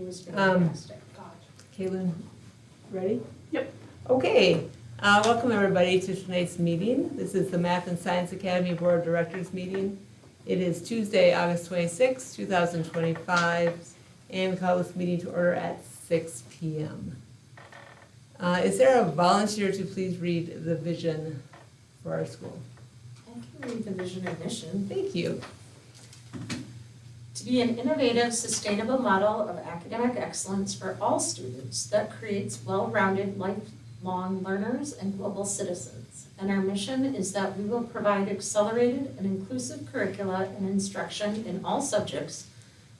was fantastic. Caitlin, ready? Yep. Okay, welcome everybody to tonight's meeting. This is the Math and Science Academy Board of Directors meeting. It is Tuesday, August 26, 2025, and we call this meeting to order at 6 p.m. Is there a volunteer to please read the vision for our school? I can read the vision and mission. Thank you. To be an innovative, sustainable model of academic excellence for all students that creates well-rounded, lifelong learners and global citizens. And our mission is that we will provide accelerated and inclusive curricula and instruction in all subjects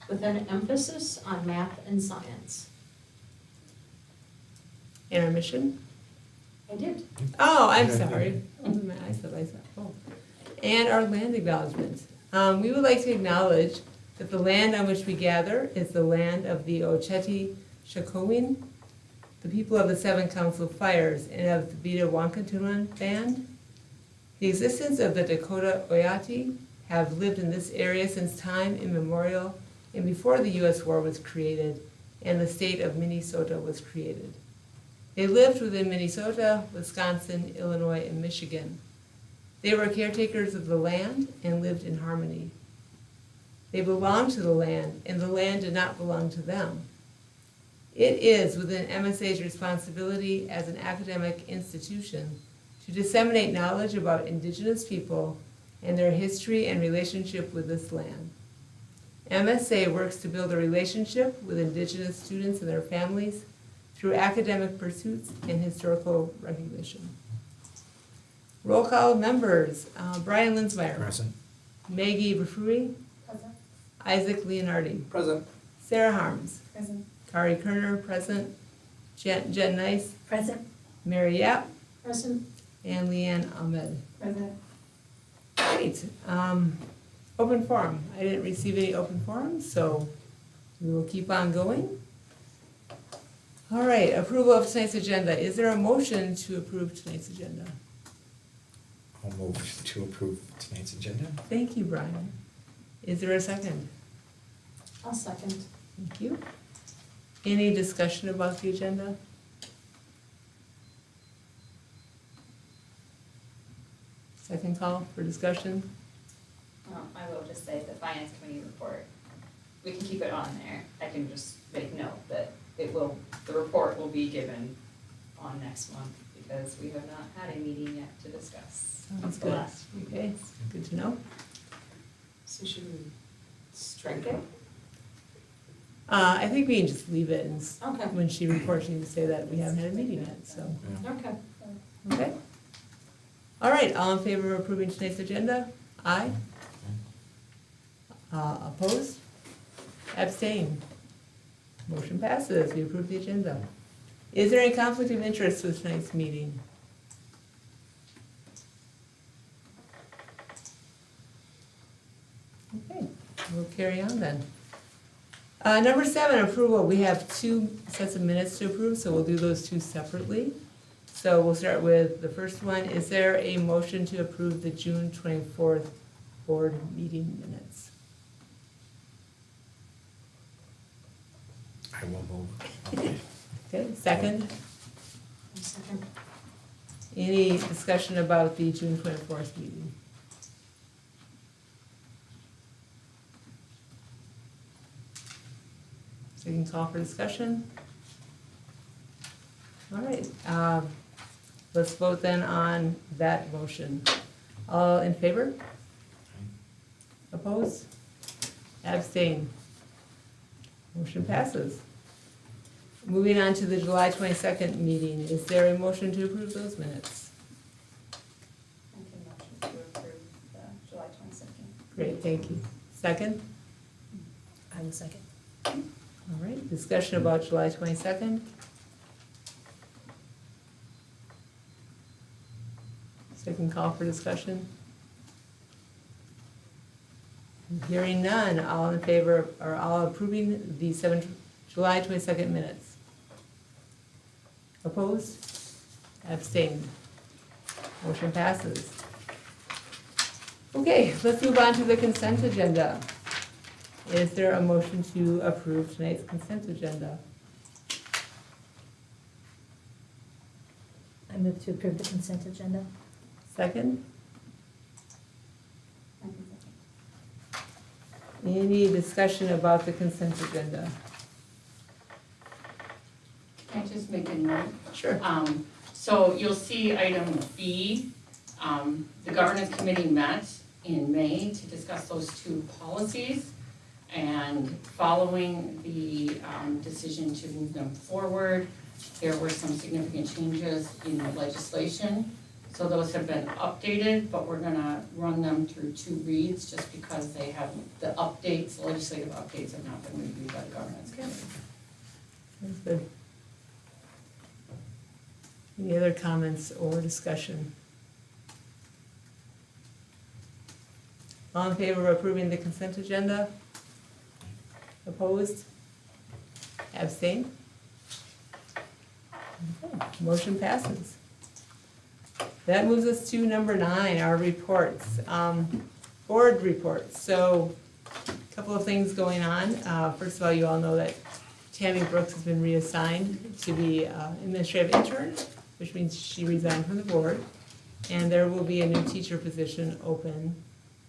with an emphasis on math and science. And our mission? I did. Oh, I'm sorry. I said, oh. And our land acknowledgement. We would like to acknowledge that the land on which we gather is the land of the Ocheti Shakowin, the people of the Seven Council Fires, and of the Beta Wankatulan band. The existence of the Dakota Oyati have lived in this area since time immemorial and before the U.S. war was created and the state of Minnesota was created. They lived within Minnesota, Wisconsin, Illinois, and Michigan. They were caretakers of the land and lived in harmony. They belonged to the land, and the land did not belong to them. It is within MSA's responsibility as an academic institution to disseminate knowledge about Indigenous people and their history and relationship with this land. MSA works to build a relationship with Indigenous students and their families through academic pursuits and historical recognition. Roll call members, Brian Linsmeyer. Present. Maggie Bafrui. Present. Isaac Leonardi. Present. Sarah Harms. Present. Kari Kerner, present. Jen Nice. Present. Mary Yap. Present. And Leanne Ahmed. Present. Great. Open forum. I didn't receive any open forums, so we will keep on going. All right, approval of tonight's agenda. Is there a motion to approve tonight's agenda? I'll move to approve tonight's agenda. Thank you, Brian. Is there a second? I'll second. Thank you. Any discussion about the agenda? Second call for discussion? I will just say the finance committee report, we can keep it on there. I can just make note that the report will be given on next month because we have not had a meeting yet to discuss. Sounds the good. last. Okay, good to know. So should we strike it? I think we can just leave it and Okay. when she reports, she can say that we haven't had a meeting yet, so, Okay. okay. All right, all in favor of approving tonight's agenda? Aye. Opposed? Abstain? Motion passes, we approve the agenda. Is there any conflict of interest with tonight's meeting? Okay, we'll carry on then. Number 7, approval. We have 2 sets of minutes to approve, so we'll do those 2 separately. So we'll start with the first one. Is there a motion to approve the June 24th board meeting minutes? I will move. Okay, second. I'll second. Any discussion about the June 24th meeting? Second call for discussion. All right, let's vote then on that motion. All in favor? Opposed? Abstain? Motion passes. Moving on to the July 22nd meeting, is there a motion to approve those minutes? I can motion to approve the July 22nd. Great, thank you. Second? I will second. All right, discussion about July 22nd. Second call for discussion. Hearing none, all in favor, or all approving the July 22nd minutes? Opposed? Abstained? Motion passes. Okay, let's move on to the consent agenda. Is there a motion to approve tonight's consent agenda? I move to approve the consent agenda. Second? Any discussion about the consent agenda? Can I just make a note? Sure. So you'll see item B, the governance committee met in May to discuss those two policies. And following the decision to move them forward, there were some significant changes in the legislation. So those have been updated, but we're gonna run them through 2 reads just because they have, the updates, the legislative updates have not been reviewed by the governance committee. That's good. Any other comments or discussion? All in favor of approving the consent agenda? Opposed? Abstain? Okay, motion passes. That moves us to number 9, our reports. Board reports. So, a couple of things going on. First of all, you all know that Tammy Brooks has been reassigned to be administrative intern, which means she resigned from the board. And there will be a new teacher position open.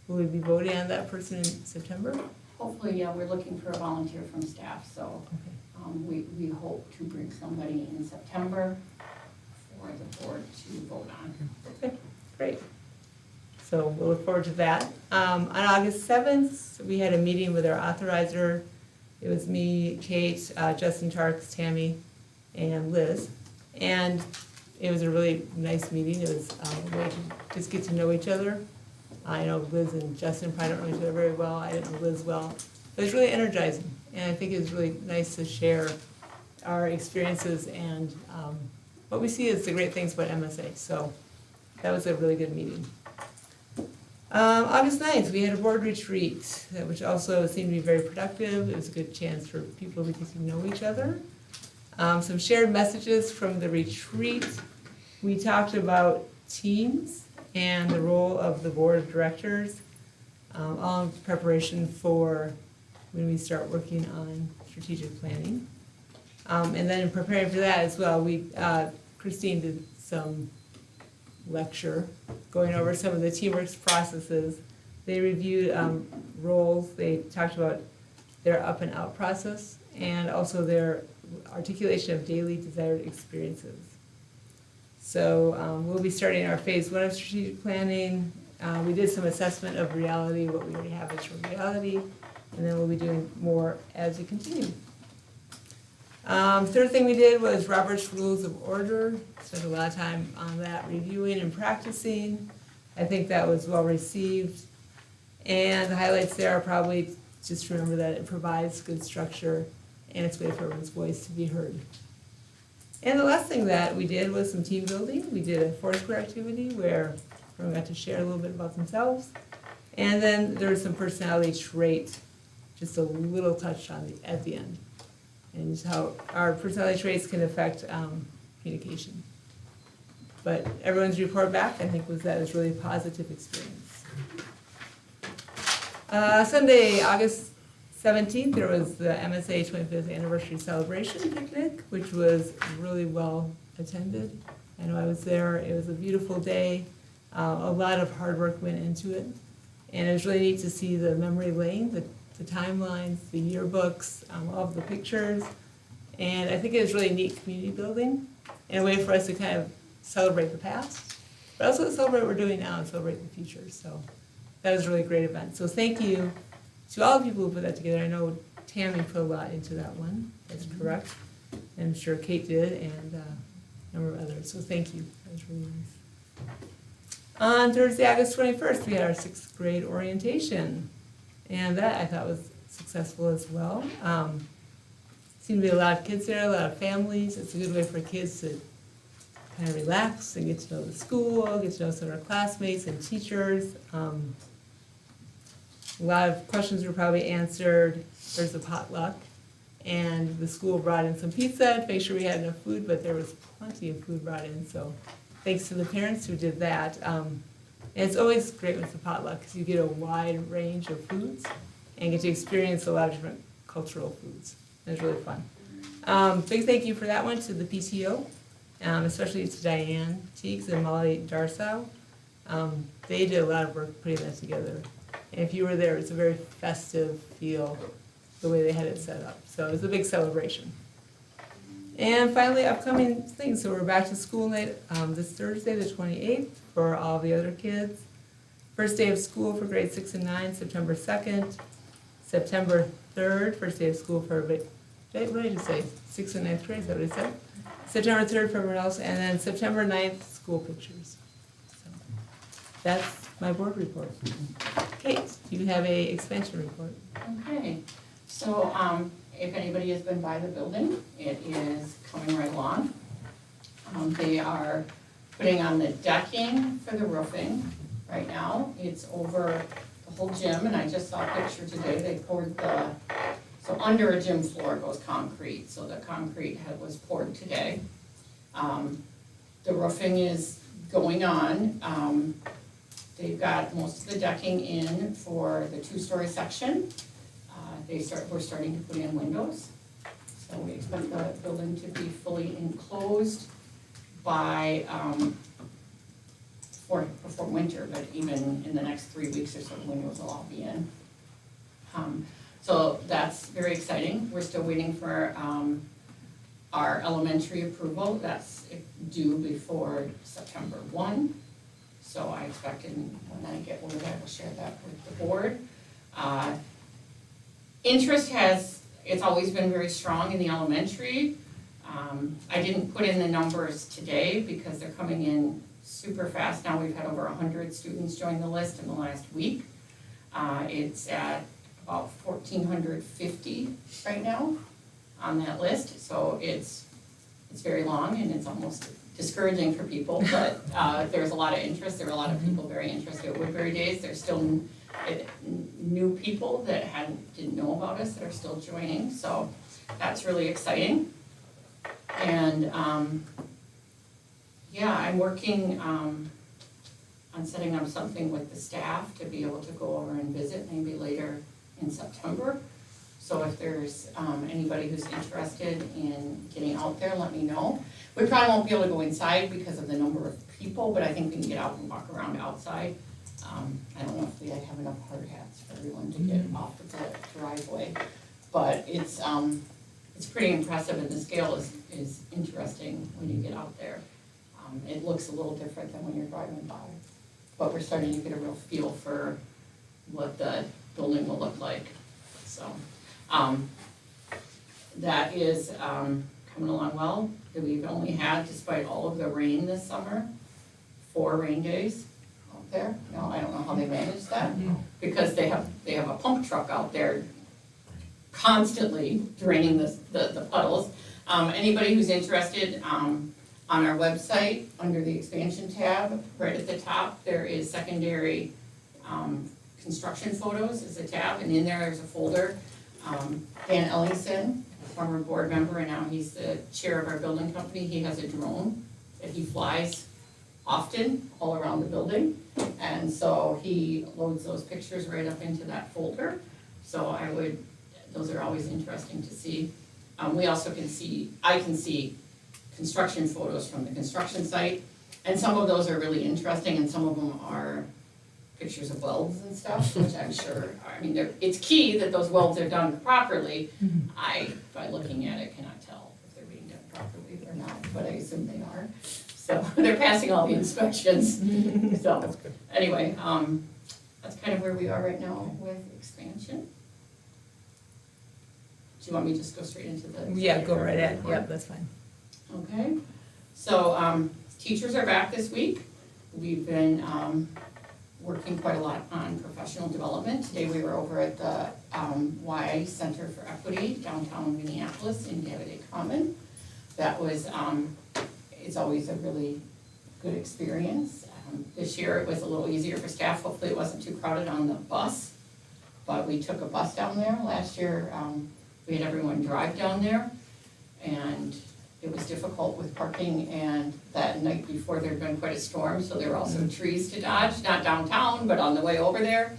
Will we be voting on that person in September? Hopefully, yeah, we're looking for a volunteer from staff, so Okay. we hope to bring somebody in September for the board to vote on. Okay, great. So we'll look forward to that. On August 7th, we had a meeting with our authorizer. It was me, Kate, Justin Tarks, Tammy, and Liz. And it was a really nice meeting. It was a way to just get to know each other. I know Liz and Justin probably don't know each other very well. I didn't know Liz well. It was really energizing. And I think it was really nice to share our experiences and what we see as the great things about MSA. So that was a really good meeting. August 9th, we had a board retreat, which also seemed to be very productive. It was a good chance for people to get to know each other. Some shared messages from the retreat. We talked about teams and the role of the board of directors, all in preparation for when we start working on strategic planning. And then in preparing for that as well, Christine did some lecture going over some of the teamwork processes. They reviewed roles, they talked about their up and out process and also their articulation of daily desired experiences. So we'll be starting our phase 1 of strategic planning. We did some assessment of reality, what we already have is from reality, and then we'll be doing more as we continue. Third thing we did was Robert's Rules of Order. Spent a lot of time on that, reviewing and practicing. I think that was well received. And the highlights there are probably just remember that it provides good structure and it's a way for everyone's voice to be heard. And the last thing that we did was some team building. We did a Foursquare activity where everyone got to share a little bit about themselves. And then there was some personality trait, just a little touch on at the end. And just how our personality traits can affect communication. But everyone's report back, I think, was that it was really a positive experience. Sunday, August 17th, there was the MSA 25th anniversary celebration picnic, which was really well attended. I know I was there. It was a beautiful day. A lot of hard work went into it. And it was really neat to see the memory lane, the timelines, the yearbooks, all of the pictures. And I think it was really neat community building and a way for us to kind of celebrate the past, but also celebrate what we're doing now and celebrate the future. So that was a really great event. So thank you to all the people who put that together. I know Tammy put a lot into that one, that's correct. And I'm sure Kate did and a number of others. So thank you, that was really nice. On Thursday, August 21st, we had our 6th grade orientation. And that I thought was successful as well. Seemed to be a lot of kids there, a lot of families. It's a good way for kids to kind of relax and get to know the school, get to know some of our classmates and teachers. A lot of questions were probably answered. There's a potluck. And the school brought in some pizza to make sure we had enough food, but there was plenty of food brought in. So thanks to the parents who did that. And it's always great with the potluck because you get a wide range of foods. and get to experience a lot of different cultural foods. It was really fun. Big thank you for that one to the PTO, especially to Diane Teagues and Molly Darsow. They did a lot of work putting that together. And if you were there, it's a very festive feel, the way they had it set up. So it was a big celebration. And finally, upcoming things. So we're back to school night this Thursday, the 28th, for all the other kids. First day of school for grades 6 and 9, September 2nd. September 3rd, first day of school for, what did I just say? 6th and 9th grade, is that what I said? September 3rd for everyone else, and then September 9th, school pictures. So that's my board report. Kate, do you have a expansion report? Okay, so, if anybody has been by the building, it is coming right along. They are putting on the decking for the roofing right now. It's over the whole gym, and I just saw a picture today, they poured so under a gym floor goes concrete, so the concrete was poured today. The roofing is going on. They've got most of the decking in for the 2-story section. We're starting to put in windows. So we expect the building to be fully enclosed by, before winter, but even in the next 3 weeks or so, the windows will all be in. So that's very exciting. We're still waiting for, our elementary approval. That's due before September 1. So I expect when I get word, I will share that with the board. Interest it's always been very strong in the elementary. I didn't put in the numbers today because they're coming in super fast. Now we've had over 100 students join the list in the last week. It's at about 1,450 right now on that list. So it's very long and it's almost discouraging for people, but there's a lot of interest. There are a lot of people very interested at Woodbury Days. There's still new people that didn't know about us that are still joining, so that's really exciting. And I'm working on setting up something with the staff to be able to go over and visit maybe later in September. So if there's anybody who's interested in getting out there, let me know. We probably won't be able to go inside because of the number of people, but I think we can get out and walk around outside. I don't know if we have enough hard hats for everyone to get off the driveway, but it's pretty impressive, and the scale is interesting when you get out there. It looks a little different than when you're driving by, but we're starting to get a real feel for what the building will look like. So that is coming along well. We've only had, despite all of the rain this summer, 4 rain days out there. No, I don't know how they manage that, because they have a pump truck out there constantly draining the puddles. Anybody who's interested, on our website, under the expansion tab, right at the top, there is secondary construction photos is a tab, and in there's a folder. Dan Ellingson, former board member, and now he's the chair of our building company. He has a drone that he flies often all around the building, and so he loads those pictures right up into that folder. So those are always interesting to see. I can see construction photos from the construction site, and some of those are really interesting, and some of them are pictures of welds and stuff, which I'm sure, it's key that those welds are done properly. I, by looking at it, cannot tell if they're being done properly or not, but I assume they are. So they're passing all the inspections. So That's good. anyway, that's kind of where we are right now with expansion. Do you want me to just go straight into the? Yeah, go right ahead. report? Yep, that's fine. Okay, so teachers are back this week. We've been working quite a lot on professional development. Today we were over at the Y Center for Equity downtown Minneapolis in David Common. That was, it's always a really good experience. This year it was a little easier for staff. Hopefully it wasn't too crowded on the bus, but we took a bus down there. Last year we had everyone drive down there, and it was difficult with parking, and that night before there'd been quite a storm, so there were also trees to dodge, not downtown, but on the way over there.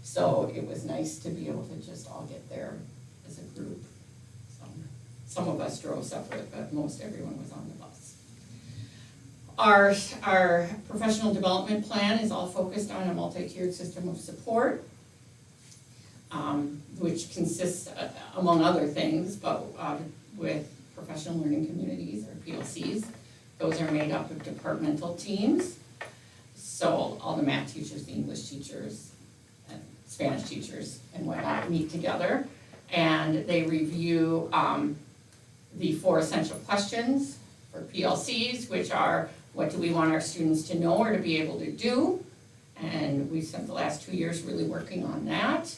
So it was nice to be able to just all get there as a group. So some of us drove separate, but most everyone was on the bus. Our professional development plan is all focused on a multi-tiered system of support, which consists, among other things, but with professional learning communities, or PLCs. Those are made up of departmental teams. So all the math teachers, the English teachers, and Spanish teachers and whatnot meet together, and they review the 4 essential questions for PLCs, which are, what do we want our students to know or to be able to do? And we've spent the last 2 years really working on that.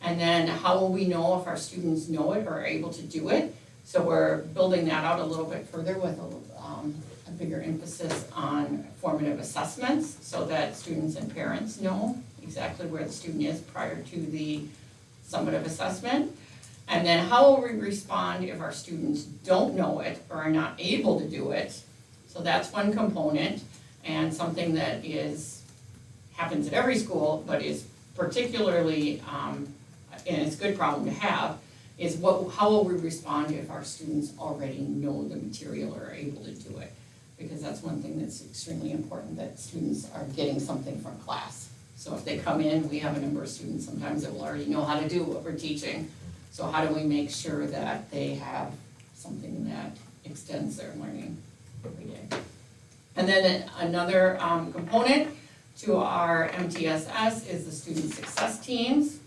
And then how will we know if our students know it or are able to do it? So we're building that out a little bit further with a bigger emphasis on formative assessments, so that students and parents know exactly where the student is prior to the summative assessment. And then how will we respond if our students don't know it or are not able to do it? So that's one component, and something that happens at every school, but is particularly, and it's a good problem to have, is how will we respond if our students already know the material or are able to do it? Because that's one thing that's extremely important, that students are getting something from class. So if they come in, we have a number of students sometimes that will already know how to do what we're teaching. So how do we make sure that they have something that extends their learning every day? And then another component to our MTSS is the student success teams.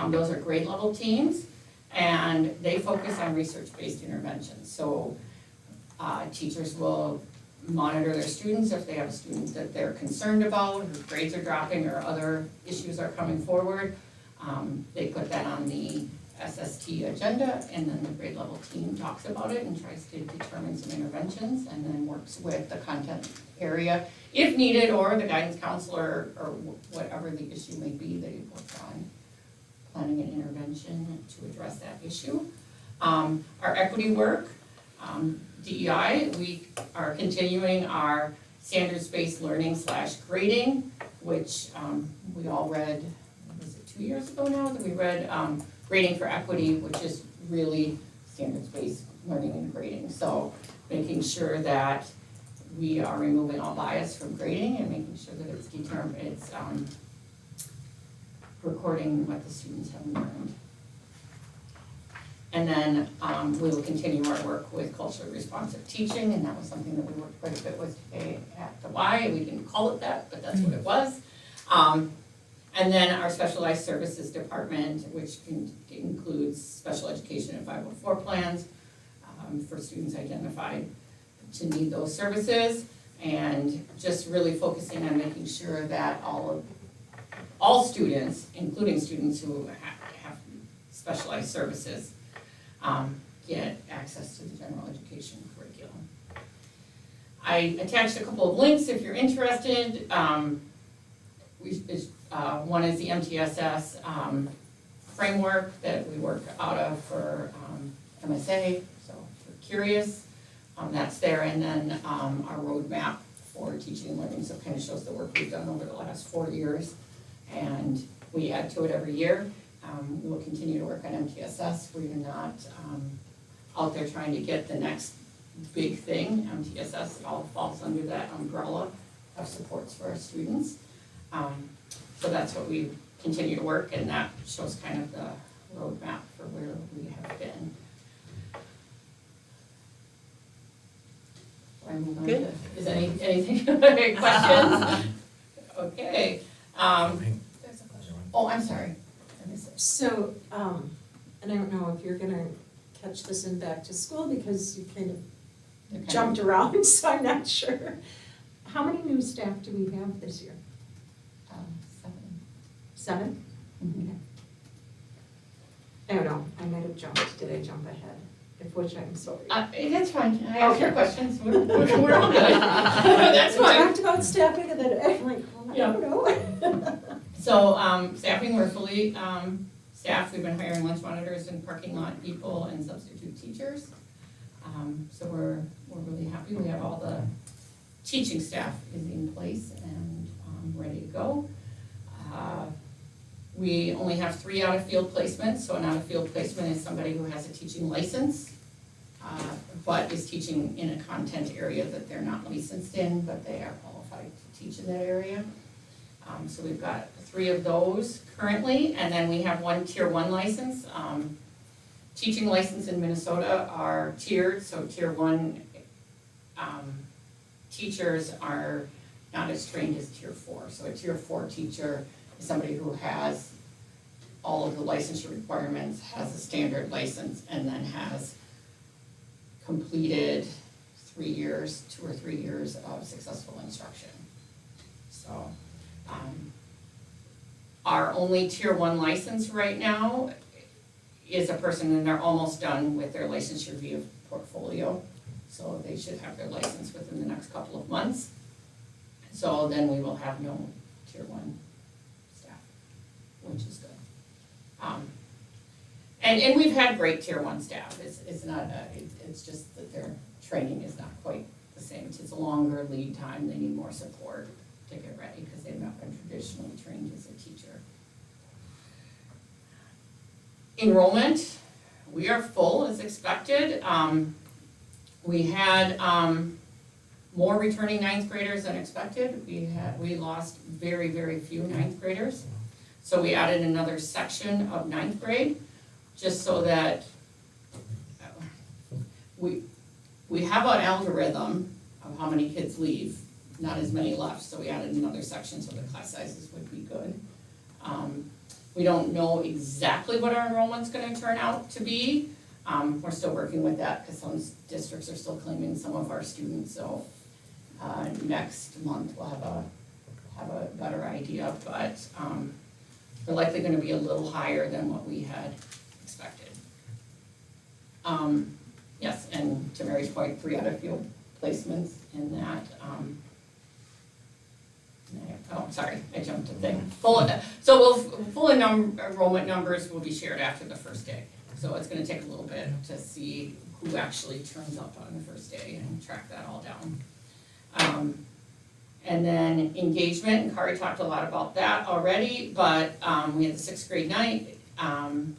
Those are grade level teams, and they focus on research-based interventions. So teachers will monitor their students if they have a student that they're concerned about, whose grades are dropping or other issues are coming forward. They put that on the SST agenda, and then the grade level team talks about it and tries to determine some interventions, and then works with the content area if needed, or the guidance counselor, or whatever the issue may be. They work on planning an intervention to address that issue. Our equity work, DEI, we are continuing our standards-based learning / grading, which we all read, was it 2 years ago now, that we read Grading for Equity, which is really standards-based learning and grading. So making sure that we are removing all bias from grading and making sure that it's recording what the students have learned. And then we will continue our work with culturally responsive teaching, and that was something that we worked quite a bit with today at the Y. We didn't call it that, but that's what it was. And then our specialized services department, which includes special education and 504 plans for students identified to need those services, and just really focusing on making sure that all students, including students who have specialized services, get access to the general education curriculum. I attached a couple of links if you're interested. One is the MTSS framework that we work out of for MSA, so if you're curious, that's there. And then our roadmap for teaching and learning, so it kind of shows the work we've done over the last 4 years, and we add to it every year. We will continue to work on MTSS. We're not out there trying to get the next big thing. MTSS all falls under that umbrella of supports for our students. So that's what we continue to work, and that shows kind of the roadmap for where we have been. So I move on Good. to, is anything, questions? Okay. There's a question. Oh, I'm sorry. I missed it. So, and I don't know if you're gonna catch this in back to school because you kind of jumped around, so I'm not sure. How many new staff do we have this year? 7? Mhm. I don't know, I might have jumped, did I jump ahead? If which, I'm sorry. That's fine. I ask your Okay. questions. We're all good. That's We fine. talked about staffing and then I'm like, oh, I don't know. So, staffing, we're fully staffed. We've been hiring lunch monitors and parking lot people and substitute teachers. So we're really happy. We have all the teaching staff is in place and ready to go. We only have 3 out-of-field placements, so an out-of-field placement is somebody who has a teaching license, but is teaching in a content area that they're not licensed in, but they are qualified to teach in that area. So we've got 3 of those currently, and then we have 1 Tier 1 license. Teaching license in Minnesota are tiered, so Tier 1 teachers are not as trained as Tier 4. So a Tier 4 teacher is somebody who has all of the licensure requirements, has a standard license, and then has completed 3 years, 2 or 3 years of successful instruction. So, our only Tier 1 license right now is a person, and they're almost done with their licensure via portfolio. So they should have their license within the next couple of months. So then we will have no Tier 1 staff, which is good. And we've had great Tier 1 staff. It's not, it's just that their training is not quite the same. It's a longer lead time. They need more support to get ready because they've not been traditionally trained as a teacher. Enrollment, we are full as expected. We had more returning 9th graders than expected. We lost very, very few 9th graders. So we added another section of 9th grade, just so that we have an algorithm of how many kids leave, not as many left, so we added another section so the class sizes would be good. We don't know exactly what our enrollment's gonna turn out to be. We're still working with that because some districts are still claiming some of our students, so next month we'll have a better idea, but they're likely gonna be a little higher than what we had expected. Yes, and to Mary's point, 3 out-of-field placements in that. Oh, sorry, I jumped a thing. Full enrollment numbers will be shared after the first day. So it's gonna take a little bit to see who actually turns up on the first day and track that all down. And then engagement, and Kari talked a lot about that already, but we had the 6th grade night and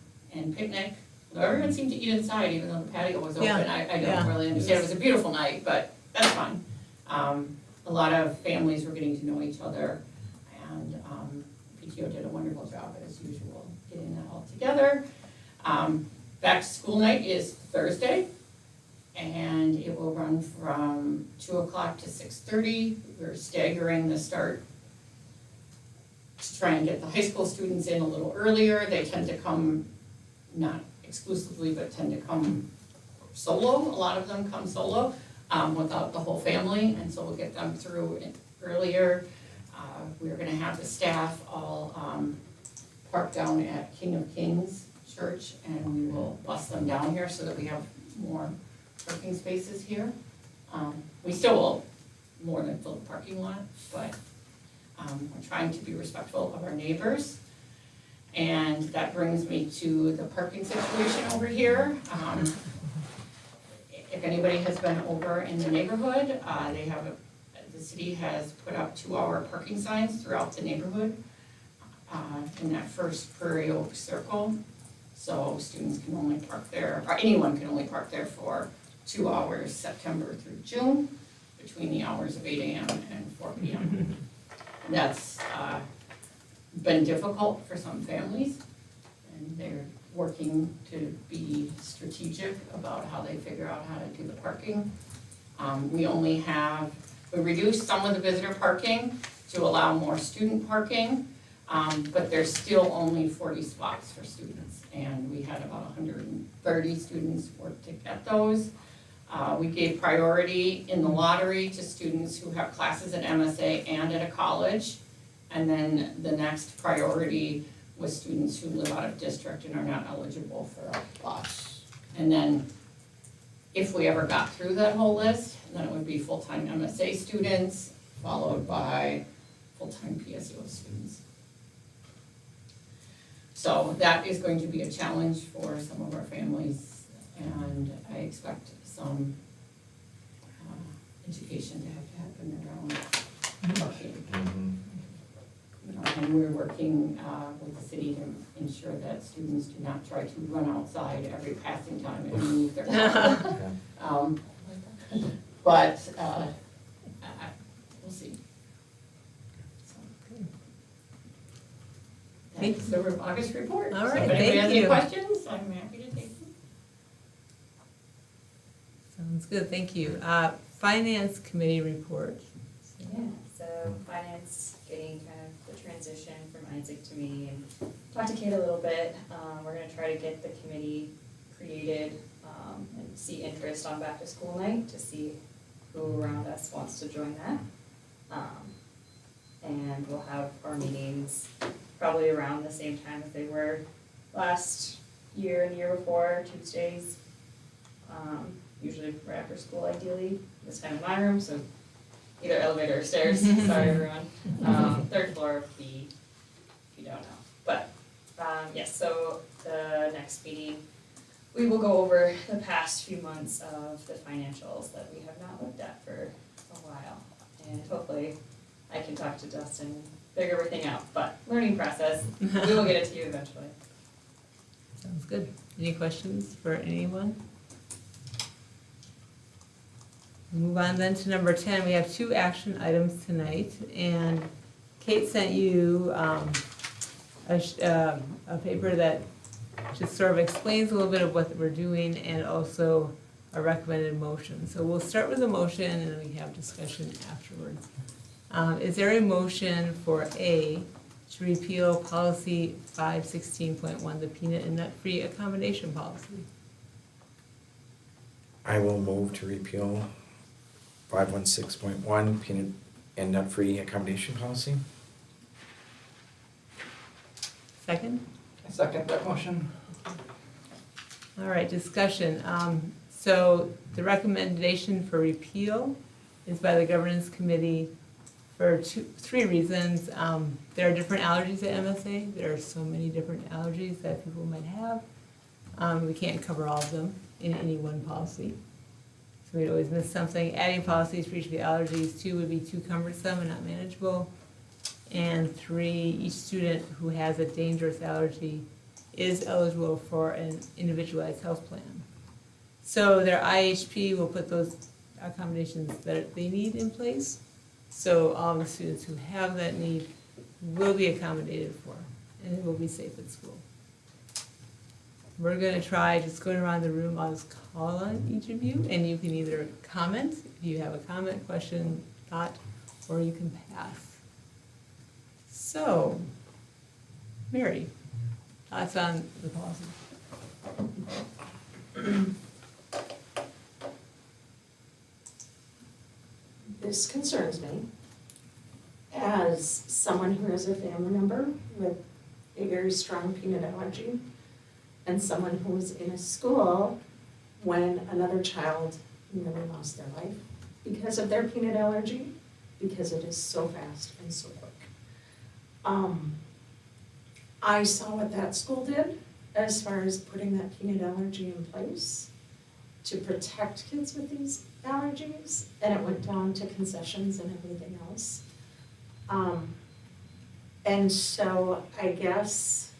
picnic. Although everyone seemed to eat inside even though the patio was open. Yeah. I don't really understand. It was a beautiful night, but that's fine. A lot of families were getting to know each other, and PTO did a wonderful job as usual getting that all together. Back to school night is Thursday, and it will run from 2 o'clock to 6:30. We're staggering the start to try and get the high school students in a little earlier. They tend to come, not exclusively, but tend to come solo. A lot of them come solo without the whole family, and so we'll get them through earlier. We're gonna have the staff all park down at King of Kings Church, and we will bus them down here so that we have more parking spaces here. We still will more than fill the parking lot, but we're trying to be respectful of our neighbors. And that brings me to the parking situation over here. If anybody has been over in the neighborhood, the city has put up 2-hour parking signs throughout the neighborhood in that first Prairie Oak circle. So students can only park there, or anyone can only park there for 2 hours, September through June, between the hours of 8 a.m. and 4 p.m. That's been difficult for some families, and they're working to be strategic about how they figure out how to do the parking. We reduced some of the visitor parking to allow more student parking, but there's still only 40 spots for students, and we had about 130 students work to get those. We gave priority in the lottery to students who have classes at MSA and at a college. And then the next priority was students who live out of district and are not eligible for a bus. And then if we ever got through that whole list, then it would be full-time MSA students, followed by full-time PSU students. So that is going to be a challenge for some of our families, and I expect some education to happen around parking. You know, And we're working with the city to ensure that students do not try to run outside every passing time and move their car. Yeah. But we'll see. So, Thank that's the August report. All So right, if anybody has thank any you. questions, I'm happy to take them. Sounds good, thank you. Finance committee report. Yeah, so finance getting kind of the transition from Isaac to me and talk to Kate a little bit. We're gonna try to get the committee created, and see interest on back to school night to see who around us wants to join that. And we'll have our meetings probably around the same time as they were last year and the year before, Tuesdays. Usually right after school ideally, this time in my room, so either elevator or stairs, sorry everyone. Third floor B, if you don't know. But, yes, so the next meeting, we will go over the past few months of the financials that we have not looked at for a while. And hopefully I can talk to Dustin and figure everything out, but learning process, we will get it to you eventually. Sounds good. Any questions for anyone? Move on then to number 10. We have 2 action items tonight, and Kate sent you a paper that just sort of explains a little bit of what we're doing and also a recommended motion. So we'll start with the motion and then we have discussion afterwards. Is there a motion for A, to repeal policy 516.1, the peanut and nut-free accommodation policy? I will move to repeal 516.1 peanut and nut-free accommodation policy. Second? I second that motion. All right, discussion. So the recommendation for repeal is by the governance committee for 3 reasons. There are different allergies at MSA. There are so many different allergies that people might have. We can't cover all of them in any one policy. So we'd always miss something. Adding policies for each of the allergies, 2, would be too cumbersome and not manageable. And 3, each student who has a dangerous allergy is eligible for an individualized health plan. So their IHP will put those accommodations that they need in place. So all the students who have that need will be accommodated for, and it will be safe at school. We're gonna try just going around the room. I'll just call on each of you, and you can either comment, if you have a comment, question, thought, or you can pass. So, Mary, thoughts on the policy? This concerns me as someone who has a family member with a very strong peanut allergy and someone who was in a school when another child nearly lost their life because of their peanut allergy, because it is so fast and so quick. I saw what that school did as far as putting that peanut allergy in place to protect kids with these allergies, and it went down to concessions and everything else. And so I guess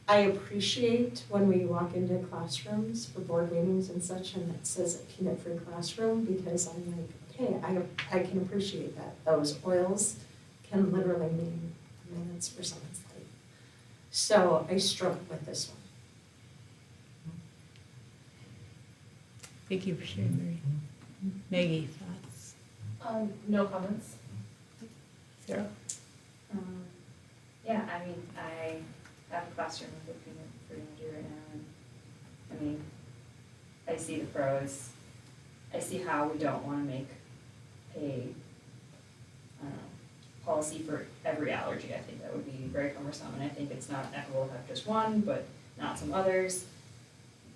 I appreciate when we walk into classrooms for board meetings and such, and it says a peanut-free classroom, because I'm like, okay, I can appreciate that. Those oils can literally mean minutes for someone's life. So I struggle with this one. Thank you for sharing, Mary. Maggie, thoughts? No comments. Sarah? Yeah, I mean, I have a classroom with a peanut-free energy right now, and, I mean, I see the pros. I see how we don't wanna make a, policy for every allergy. I think that would be very cumbersome, and I think it's not equitable to have just one, but not some others.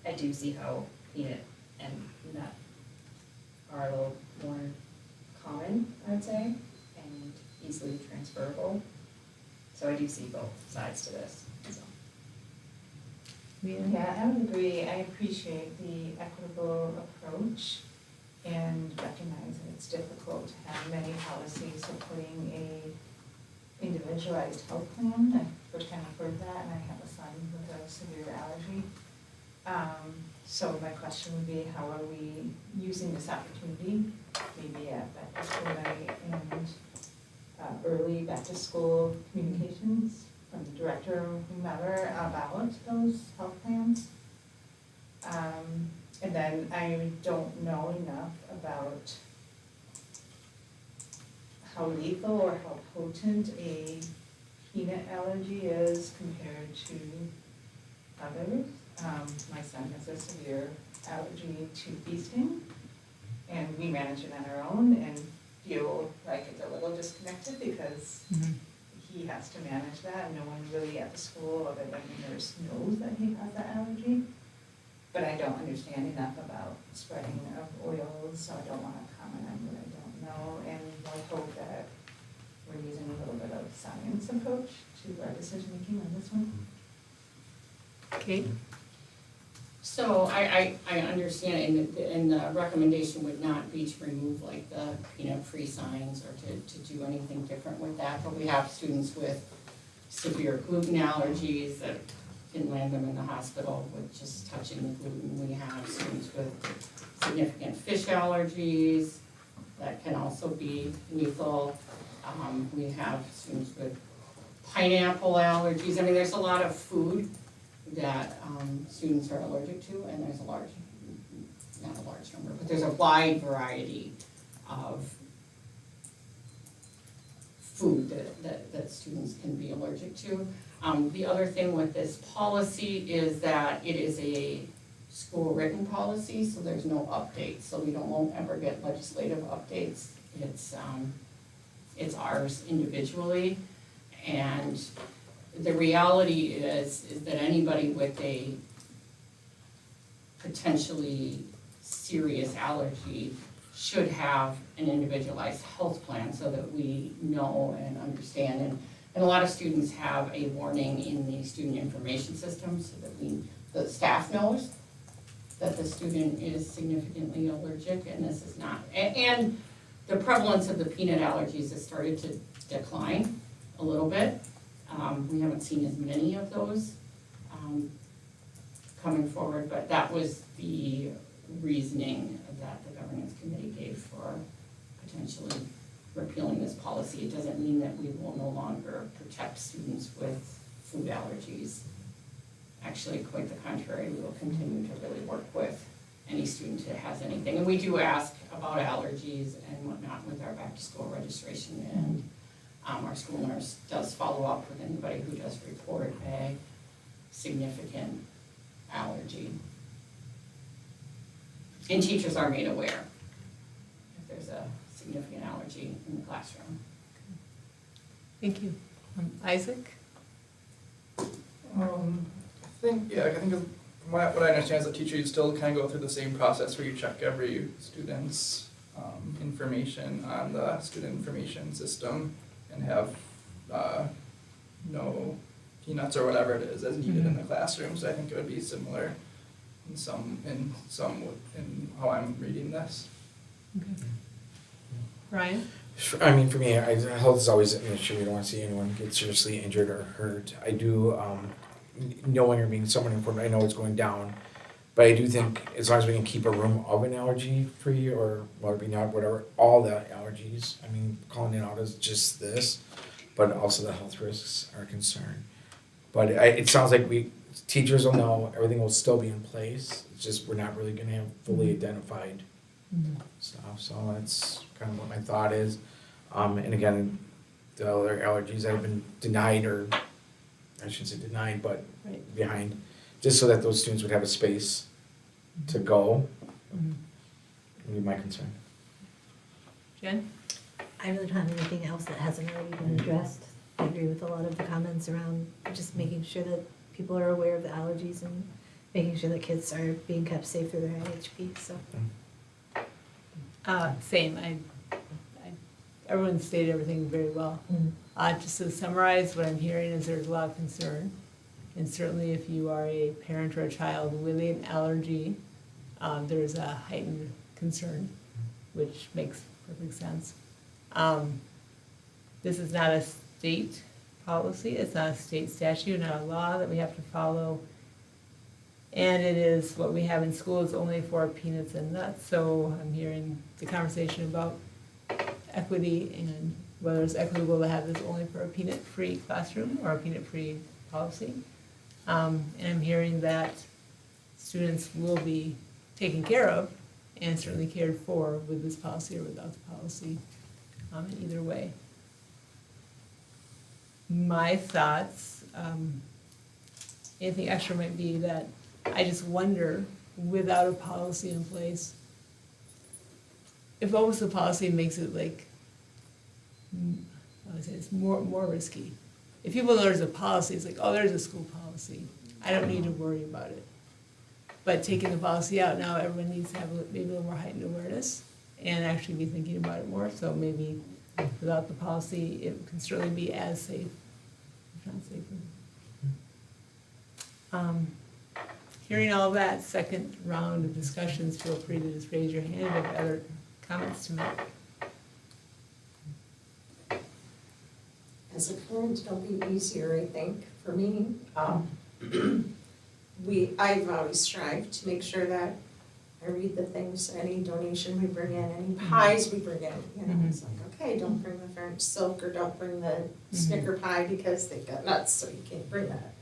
I do see how peanut and nut are a little more common, I would say, and easily transferable. So I do see both sides to this, so. Yeah, I would agree. I appreciate the equitable approach and recognize that it's difficult to have many policies supporting a individualized health plan. I first kind of heard that, and I have a son with a severe allergy. So my question would be, how are we using this opportunity, maybe at back to school night and early back to school communications from the director or whomever about those health plans? And then I don't know enough about how lethal or how potent a peanut allergy is compared to others. My son has a severe allergy to bee sting, and we manage it on our own and feel like it's a little disconnected because he has to manage that. No one really at the school other than the nurse knows that he has that allergy. But I don't understand enough about spreading of oils, so I don't want to comment on what I don't know. And I hope that we're using a little bit of science approach to our decision making on this one. Kate? So I understand, and the recommendation would not be to remove like the peanut-free signs or to do anything different with that, but we have students with severe gluten allergies that can land them in the hospital with just touching the gluten. We have students with significant fish allergies that can also be lethal. We have students with pineapple allergies. I mean, there's a lot of food that students are allergic to, and there's not a large number, but there's a wide variety of food that students can be allergic to. The other thing with this policy is that it is a school written policy, so there's no updates, so we won't ever get legislative updates. It's ours individually, and the reality is that anybody with a potentially serious allergy should have an individualized health plan so that we know and understand. And a lot of students have a warning in the student information system so that the staff knows that the student is significantly allergic and this is not. And the prevalence of the peanut allergies has started to decline a little bit. We haven't seen as many of those coming forward, but that was the reasoning that the governance committee gave for potentially repealing this policy. It doesn't mean that we will no longer protect students with food allergies. Actually, quite the contrary, we will continue to really work with any student that has anything. And we do ask about allergies and whatnot with our back to school registration, and our school nurse does follow up with anybody who does report a significant allergy. And teachers are made aware if there's a significant allergy in the classroom. Thank you. Isaac? I think from what I understand is that teachers, you still kind of go through the same process where you check every student's information on the student information system and have no peanuts or whatever it is as needed in the classroom. So I think it would be similar in how I'm reading this. Okay. Ryan? I mean, for me, health is always an issue. We don't want to see anyone get seriously injured or hurt. I do, knowing or being somewhat informed, I know it's going down. But I do think as long as we can keep a room of an allergy free or whatever, all the allergies, I mean, calling it out as just this, but also the health risks are a concern. But it sounds like teachers will know, everything will still be in place. It's just we're not really going to have fully identified stuff. So that's kind of what my thought is. And again, the other allergies that have been denied, or I shouldn't say denied, but behind, just so that those students would have a space to go, would be my concern. Jen? I really don't have anything else that hasn't already been addressed. I agree with a lot of the comments around just making sure that people are aware of the allergies and making sure that kids are being kept safe through their IHP, so. Same. Everyone stated everything very well. Just to summarize, what I'm hearing is there's a lot of concern. And certainly if you are a parent or a child with an allergy, there's a heightened concern, which makes perfect sense. This is not a state policy. It's not a state statute, not a law that we have to follow. And it is, what we have in school is only for peanuts and nuts. So I'm hearing the conversation about equity and whether it's equitable to have this only for a peanut-free classroom or a peanut-free policy. And I'm hearing that students will be taken care of and certainly cared for with this policy or without the policy, in either way. My thoughts, anything extra might be that I just wonder, without a policy in place, if almost the policy makes it like, I would say it's more risky. If people know there's a policy, it's like, oh, there's a school policy, I don't need to worry about it. But taking the policy out, now everyone needs to have maybe a little more heightened awareness and actually be thinking about it more, so maybe without the policy, it can certainly be as safe, if not safer. Hearing all that, second round of discussions, feel free to just raise your hand if you have other comments to make. As a parent, it'll be easier, I think, for me. I've always strived to make sure that I read the things, any donation we bring in, any pies we bring in, you know, it's like, okay, don't bring the French silk or don't bring the Snicker pie because they've got nuts, so you can't bring that.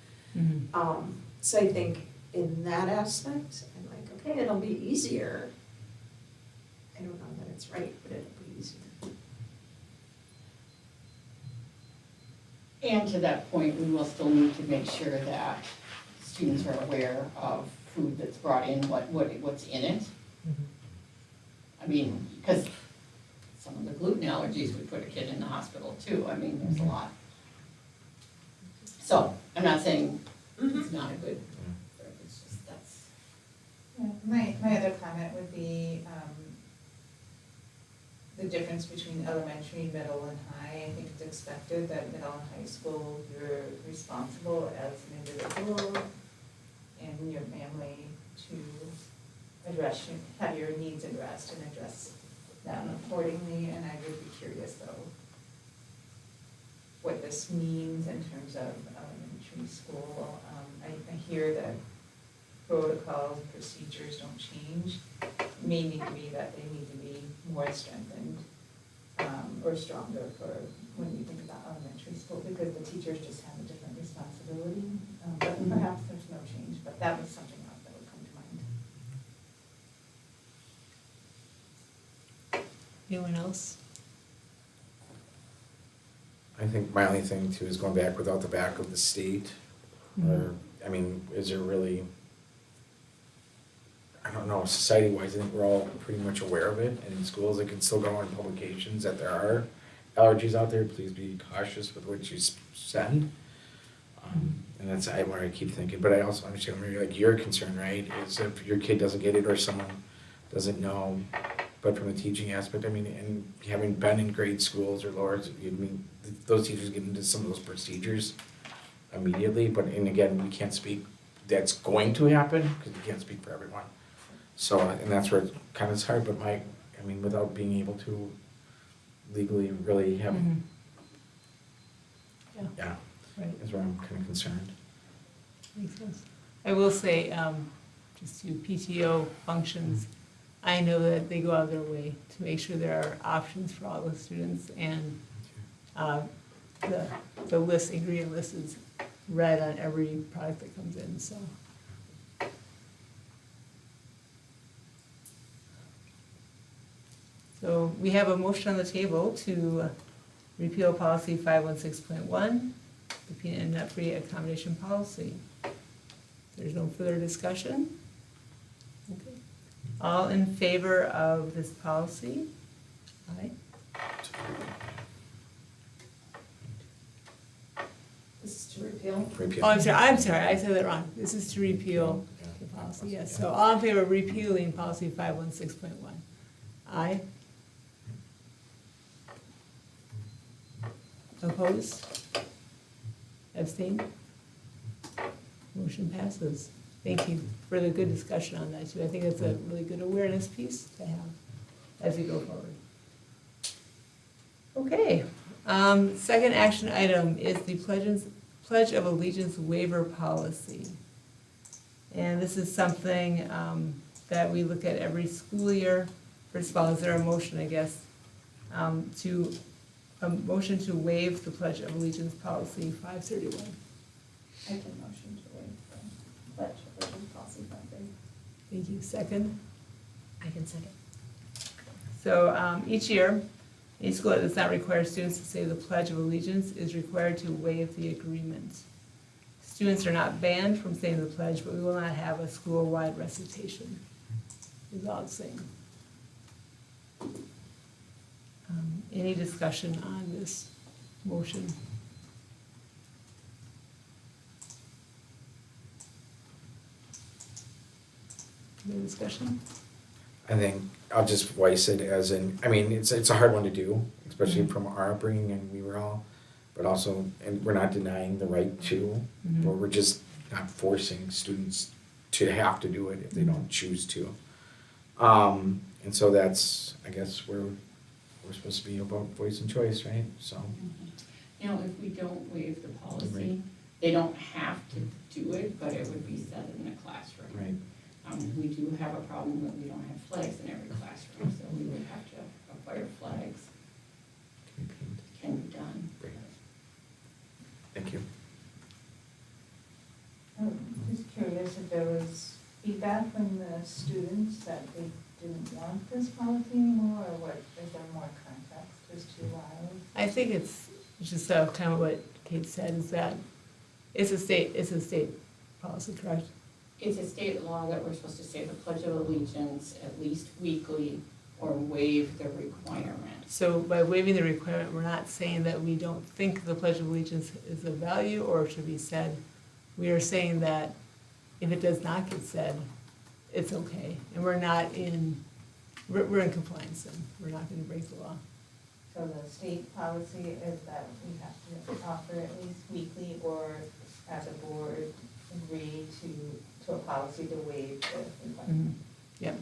So I think in that aspect, I'm like, okay, it'll be easier. I don't know that it's right, but it'll be easier. And to that point, we will still need to make sure that students are aware of food that's brought in, what's in it. I mean, because some of the gluten allergies would put a kid in the hospital too, I mean, there's a lot. So, I'm not saying it's not a good, it's just, that's. Yeah, my other comment would be, the difference between elementary, middle, and high. I think it's expected that middle and high school, you're responsible as an individual and your family to have your needs addressed and address them accordingly. And I would be curious though, what this means in terms of elementary school. I hear that protocols and procedures don't change. It may need to be that they need to be more strengthened or stronger for when you think about elementary school, because the teachers just have a different responsibility. But perhaps there's no change, but that was something else that would come to mind. Anyone else? I think my only thing too is going back without the back of the state, or, I mean, is there really, I don't know, society-wise, I think we're all pretty much aware of it, and in schools, it can still go on publications that there are allergies out there, please be cautious with what you send. And that's where I keep thinking, but I also understand where like your concern, right, is if your kid doesn't get it or someone doesn't know. But from a teaching aspect, I mean, and having been in grade schools or lower, I mean, those teachers get into some of those procedures immediately, but, and again, we can't speak, that's going to happen, because we can't speak for everyone. So, and that's where it kind of is hard, but I mean, without being able to legally really have, yeah, Right. is where I'm kind of concerned. Makes sense. I will say, just to PTO functions, I know that they go out of their way to make sure there are options for all the students, and the list, ingredient list is read on every product that comes in, so. So we have a motion on the table to repeal policy 516.1, the peanut and nut-free accommodation policy. There's no further discussion? Okay. All in favor of this policy? Aye. This is to repeal. Repeal. Oh, I'm sorry, I said that wrong. This is to repeal the policy, yes. So all in favor of repealing policy 516.1? Aye. Opposed? Abstain? Motion passes. Thank you for the good discussion on that too. I think it's a really good awareness piece to have as we go forward. Okay, Second action item is the Pledge of Allegiance waiver policy. And this is something that we look at every school year. First of all, is there a motion, I guess, a motion to waive the Pledge of Allegiance policy 531? I can motion to waive the pledge of allegiance policy 530. Thank you. Second? I can second. So each year, any school that does not require students to say the Pledge of Allegiance is required to waive the agreement. Students are not banned from saying the pledge, but we will not have a school-wide recitation. Is all it's saying. Any discussion on this motion? Any discussion? I think I'll just voice it as in, I mean, it's a hard one to do, especially from our upbringing, and we were all, but also, and we're not denying the right to, or we're just not forcing students to have to do it if they don't choose to. And so that's, I guess, where we're supposed to be about voice and choice, right? So, Now, if we don't waive the policy, they don't have to do it, but it would be said in the classroom. right. We do have a problem that we don't have flags in every classroom, so we would have to acquire flags, can be done. Great. Thank you. I'm just curious if there was feedback from the students that they didn't want this policy anymore, or what, is there more context as to why? I think it's just kind of what Kate said, is that it's a state policy, correct? It's a state law that we're supposed to say the Pledge of Allegiance at least weekly or waive the requirement. So by waiving the requirement, we're not saying that we don't think the Pledge of Allegiance is of value or should be said. We are saying that if it does not get said, it's okay. And we're in compliance then. We're not gonna break the law. So the state policy is that we have to offer at least weekly, or as a board, agree to a policy to waive the requirement. Yep.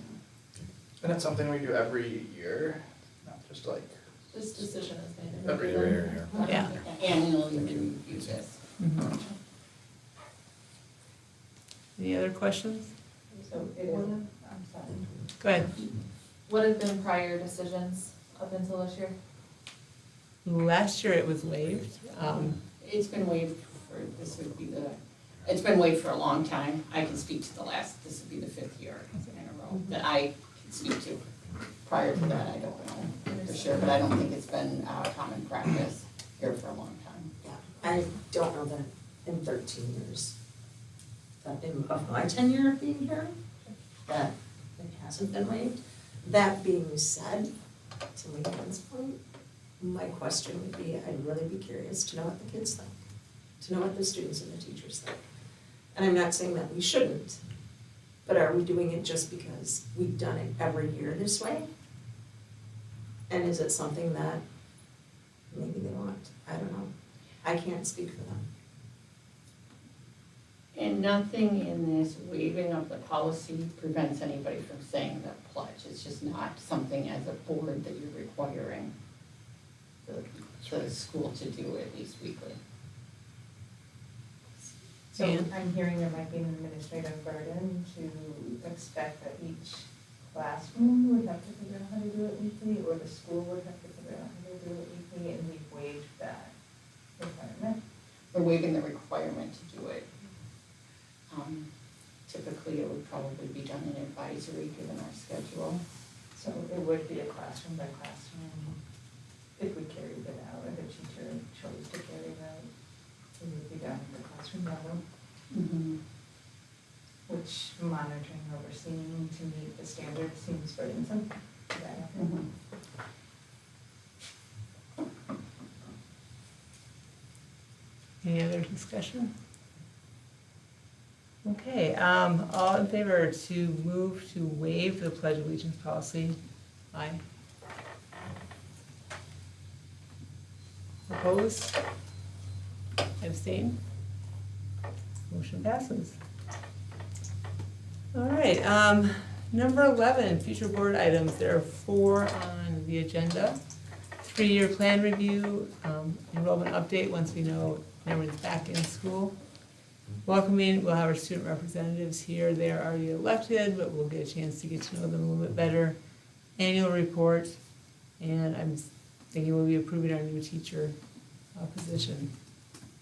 And it's something we do every year, not just like This decision is made. every year. Yeah. Annually, we review this. Any other questions? So it is, I'm sorry. Go ahead. What have been prior decisions up until this year? Last year it was waived. It's been waived it's been waived for a long time. I can speak to this would be the 5th year in a row that I can speak to. Prior to that, I don't know for sure, but I don't think it's been common practice here for a long time. Yeah, I don't know that in 13 years, that of my tenure of being here, that it hasn't been waived. That being said, to Leanne's point, my question would be, I'd really be curious to know what the kids think, to know what the students and the teachers think. And I'm not saying that we shouldn't, but are we doing it just because we've done it every year this way? And is it something that maybe they want? I don't know. I can't speak for them. And nothing in this waiving of the policy prevents anybody from saying the pledge. It's just not something as a board that you're requiring the school to do at least weekly. So And- I'm hearing there might be an administrative burden to expect that each classroom would have to figure out how to do it weekly, or the school would have to figure out how to do it weekly, and we've waived that requirement. We're waiving the requirement to do it. Typically, it would probably be done in advisory, given our schedule. So it would be a classroom by classroom. If we carried it out, if a teacher chose to carry it out, it would be done at the classroom level, which monitoring, overseeing to meet the standards seems burdensome. Any other discussion? Okay, all in favor to move to waive the Pledge of Allegiance policy? Aye. Opposed? Abstain? Motion passes. All right, number 11, future board items. There are 4 on the agenda. 3-year plan review, enrollment update once we know everyone's back in school. Welcoming, we'll have our student representatives here. They're already elected, but we'll get a chance to get to know them a little bit better. Annual report, and I'm thinking we'll be approving our new teacher position.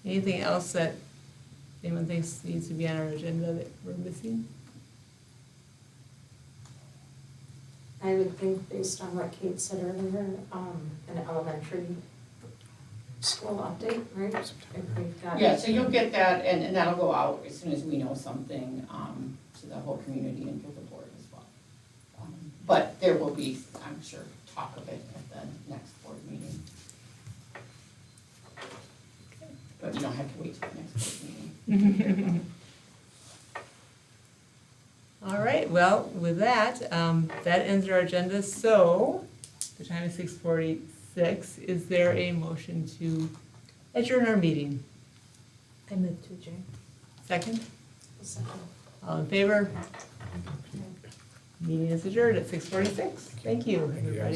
Anything else that anyone thinks needs to be on our agenda that we're missing? I would think based on what Kate said earlier, an elementary school update, right? If we've got. Yeah, so you'll get that, and that'll go out as soon as we know something, to the whole community and to the board as well. But there will be, I'm sure, talk of it at the next board meeting. But you don't have to wait till the next board meeting. All right, well, with that, that ends our agenda, so the time is 6:46. Is there a motion to adjourn our meeting? I move to adjourn. Second? All in favor? Meeting is adjourned at 6:46. Thank you, Thank you, guys. everybody.